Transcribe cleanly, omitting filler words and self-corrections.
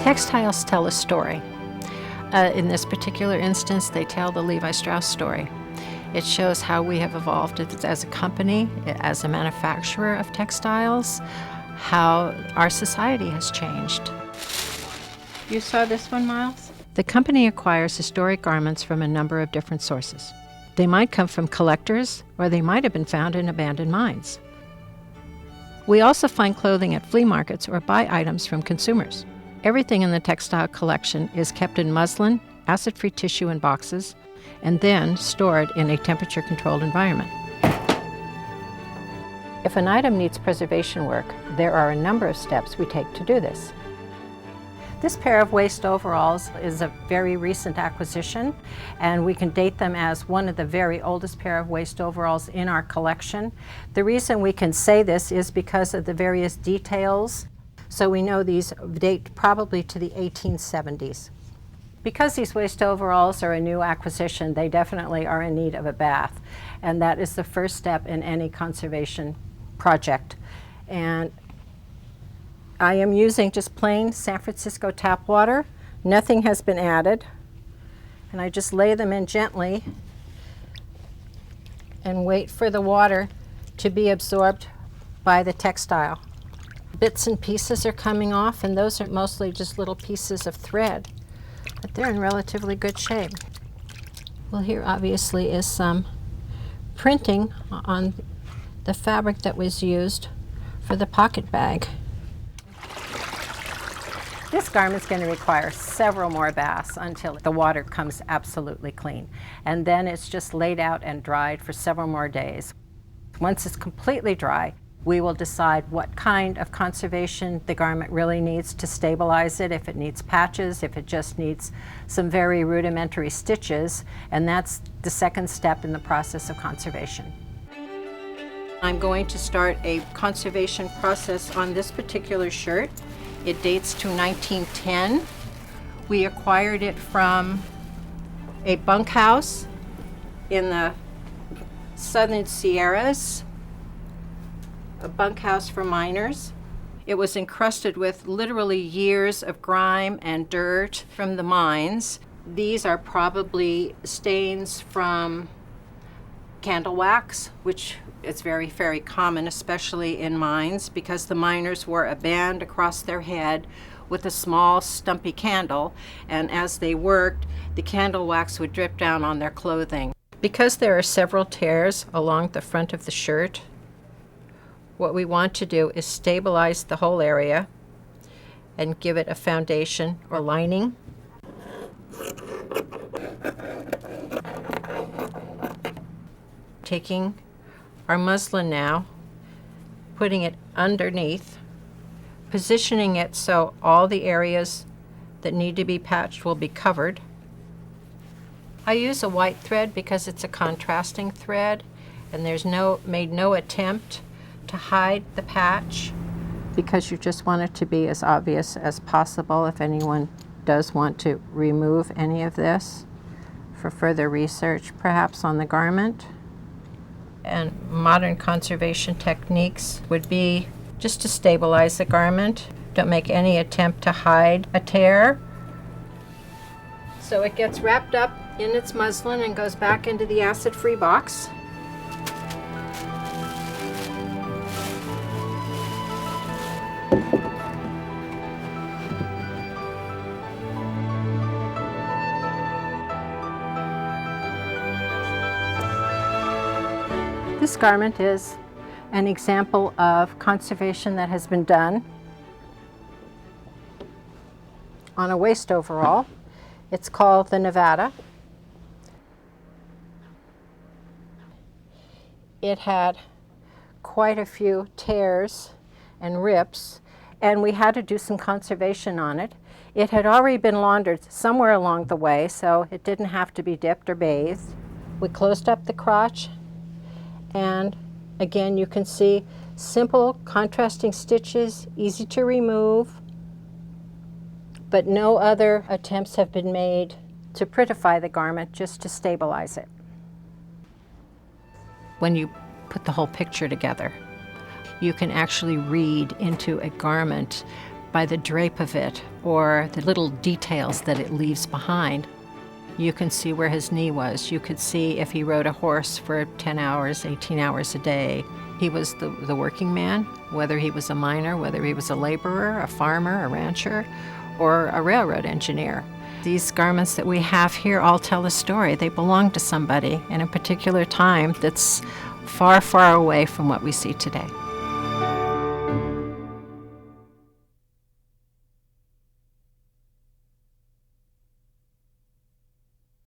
Textiles tell a story. In this particular instance, they tell the Levi Strauss story. It shows how we have evolved as a company, as a manufacturer of textiles, how our society has changed. You saw this one, Miles? The company acquires historic garments from a number of different sources. They might come from collectors, or they might have been found in abandoned mines. We also find clothing at flea markets or buy items from consumers. Everything in the textile collection is kept in muslin, acid-free tissue in boxes, and then stored in a temperature-controlled environment. If an item needs preservation work, there are a number of steps we take to do this. This pair of waist overalls is a very recent acquisition, and we can date them as one of the very oldest pair of waist overalls in our collection. The reason we can say this is because of the various details. So we know these date probably to the 1870s. Because these waist overalls are a new acquisition, they definitely are in need of a bath. And that is the first step in any conservation project. And I am using just plain San Francisco tap water. Nothing has been added. And I just lay them in gently and wait for the water to be absorbed by the textile. Bits and pieces are coming off, and those are mostly just little pieces of thread, but they're in relatively good shape. Well, here obviously is some printing on the fabric that was used for the pocket bag. This garment's going to require several more baths until the water comes absolutely clean, and then it's just laid out and dried for several more days. Once it's completely dry, we will decide what kind of conservation the garment really needs to stabilize it, if it needs patches, if it just needs some very rudimentary stitches, and that's the second step in the process of conservation. I'm going to start a conservation process on this particular shirt. It dates to 1910. We acquired it from a bunkhouse in the Southern Sierras, a bunkhouse for miners. It was encrusted with literally years of grime and dirt from the mines. These are probably stains from candle wax, which is very, very common, especially in mines, because the miners wore a band across their head with a small stumpy candle, and as they worked, the candle wax would drip down on their clothing. Because there are several tears along the front of the shirt, what we want to do is stabilize the whole area and give it a foundation or lining. Taking our muslin now, putting it underneath, positioning it so all the areas that need to be patched will be covered. I use a white thread because it's a contrasting thread, and there's made no attempt to hide the patch, because you just want it to be as obvious as possible if anyone does want to remove any of this for further research, perhaps on the garment. And modern conservation techniques would be just to stabilize the garment. Don't make any attempt to hide a tear. So it gets wrapped up in its muslin and goes back into the acid-free box. This garment is an example of conservation that has been done on a waist overall. It's called the Nevada. It had quite a few tears and rips, and we had to do some conservation on it. It had already been laundered somewhere along the way, so it didn't have to be dipped or bathed. We closed up the crotch, and again, you can see simple contrasting stitches, easy to remove, but no other attempts have been made to prettify the garment, just to stabilize it. When you put the whole picture together, you can actually read into a garment by the drape of it or the little details that it leaves behind. You can see where his knee was. You could see if he rode a horse for 10 hours, 18 hours a day. He was the working man, whether he was a miner, whether he was a laborer, a farmer, a rancher, or a railroad engineer. These garments that we have here all tell a story. They belong to somebody in a particular time that's far, far away from what we see today.